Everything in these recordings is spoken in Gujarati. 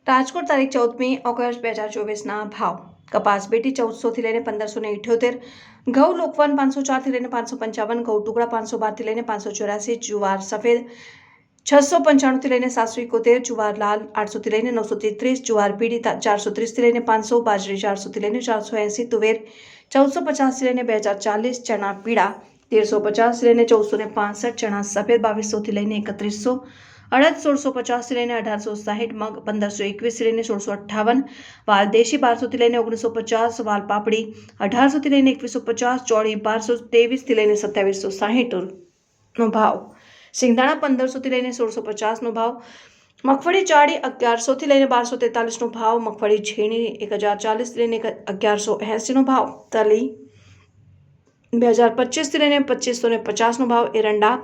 રાજકોટ તારીખ 14મી ઓગસ્ટ 2024ના ભાવ. કપાસ પેટી 1400થી લઈને 1578, ઘઉં લોકવન 504થી લઈને 555, ઘઉં ટુકડા 512થી લઈને 584, જુવાર સફેદ 695થી લઈને 771, જુવાર લાલ 800થી લઈને 933, જુવાર પીળી 430થી લઈને 500, બાજરી 400થી લઈને 480, તુવેર 1450થી લઈને 2040, ચણા પીળા 1350થી લઈને 1465, ચણા સફેદ 2200થી લઈને 3100, અડદ 1650થી લઈને 1860, મગ 1521થી લઈને 1658, વાલ દેશી 1200થી લઈને 1950, વાલ પાપડી 1800થી લઈને 2150, ચોળી 1223થી લઈને 2760નો ભાવ, સિંગદાણા 1500થી લઈને 1650નો ભાવ, મગફળી જાડી 1100થી લઈને 1243નો ભાવ, મગફળી ઝીણી 1040થી લઈને 1180નો ભાવ, તલી 2025થી લઈને 2550નો ભાવ, એરંડા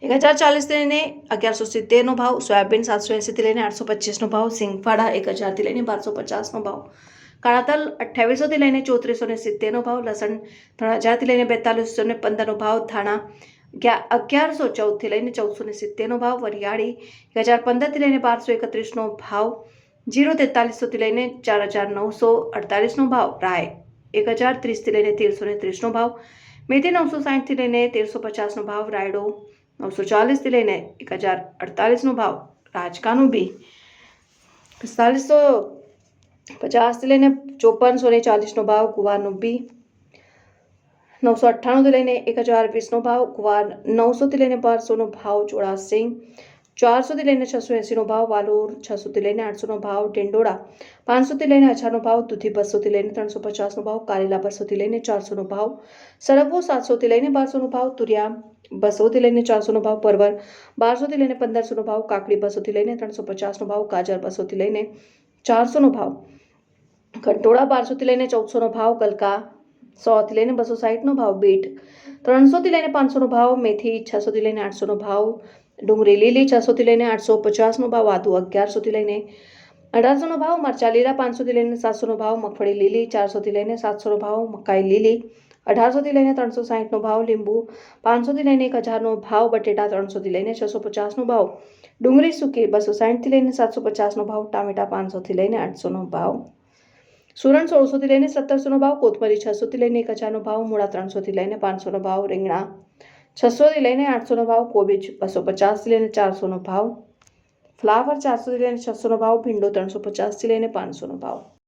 1040થી લઈને 1170નો ભાવ, સોયાબીન 780થી લઈને 825નો ભાવ, સિંગફાડા 1000થી લઈને 1250નો ભાવ, કાળા તલ 2800થી લઈને 3470નો ભાવ, લસણ 3000થી લઈને 4215નો ભાવ, ધાણા 1114થી લઈને 1470નો ભાવ, વરિયાળી 1015થી લઈને 1231નો ભાવ, જીરું 4300થી લઈને 4948નો ભાવ, રાય 1030થી લઈને 1330નો ભાવ, મેથી 960થી લઈને 1350નો ભાવ, રાયડો 940થી લઈને 1048નો ભાવ, રાજકાનું બી 4550થી લઈને 5440નો ભાવ, ગુવારનું બી 998થી લઈને 1020નો ભાવ, ગુવાર 900થી લઈને 1200નો ભાવ, ચોળા સિંગ 400થી લઈને 680નો ભાવ, વાલોર 600થી લઈને 800નો ભાવ, ટિંડોળા 500થી લઈને 1000નો ભાવ, દૂધી 200થી લઈને 350નો ભાવ, કારેલા 200થી લઈને 400નો ભાવ, સરગવો 700થી લઈને 1200નો ભાવ, તુરિયા 200થી લઈને 400નો ભાવ, પરવર 1200થી લઈને 1500નો ભાવ, કાકડી 200થી લઈને 350નો ભાવ, ગાજર 200થી લઈને 400નો ભાવ, કંટોળા 1200થી લઈને 1400નો ભાવ, ગલકા 100થી લઈને 260નો ભાવ, બીટ 300થી લઈને 500નો ભાવ, મેથી 600થી લઈને 800નો ભાવ, ડુંગળી લીલી 600થી લઈને 850નો ભાવ, આદુ 1100થી લઈને 1800નો ભાવ, મરચા લીલા 500થી લઈને 700નો ભાવ, મગફળી લીલી 400થી લઈને 700નો ભાવ, મકાઈ લીલી 1800થી લઈને 360નો ભાવ, લીંબુ 500થી લઈને 1000નો ભાવ, બટેટા 300થી લઈને 650નો ભાવ, ડુંગળી સૂકી 260થી લઈને 750નો ભાવ, ટામેટા 500થી લઈને 800નો ભાવ, સુરણ 1600થી લઈને 1700નો ભાવ, કોથમરી 600થી લઈને 1000નો ભાવ, મૂળા 300થી લઈને 500નો ભાવ, રીંગણા 600થી લઈને 800નો ભાવ, કોબીજ 250થી લઈને 400નો ભાવ, ફ્લાવર 400થી લઈને 600નો ભાવ, ભીંડો 350થી લઈને 500નો ભાવ.